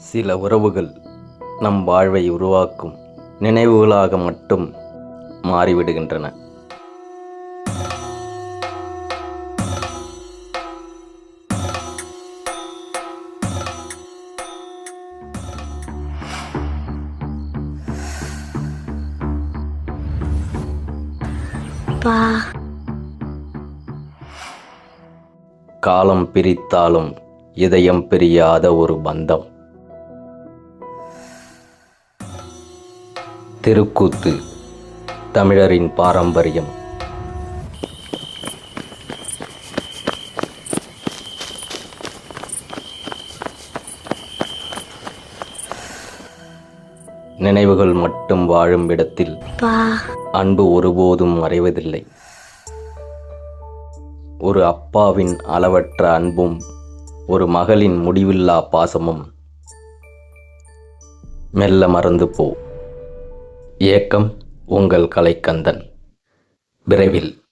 சில உறவுகள் நம் வாழ்வை உருவாக்கும் நினைவுகளாக மட்டும் மாறிவிடுகின்றன. காலம் பிரித்தாலும் இதயம் பிரியாத ஒரு பந்தம். தெருக்கூத்து தமிழரின் பாரம்பரியம். நினைவுகள் மட்டும் வாழும் இடத்தில் அன்பு ஒருபோதும் மறைவதில்லை. ஒரு அப்பாவின் அளவற்ற அன்பும் ஒரு மகளின் முடிவில்லா பாசமும் மெல்ல மறந்து போ. ஏக்கம் உங்கள் கலைக்கந்தன். விரைவில்.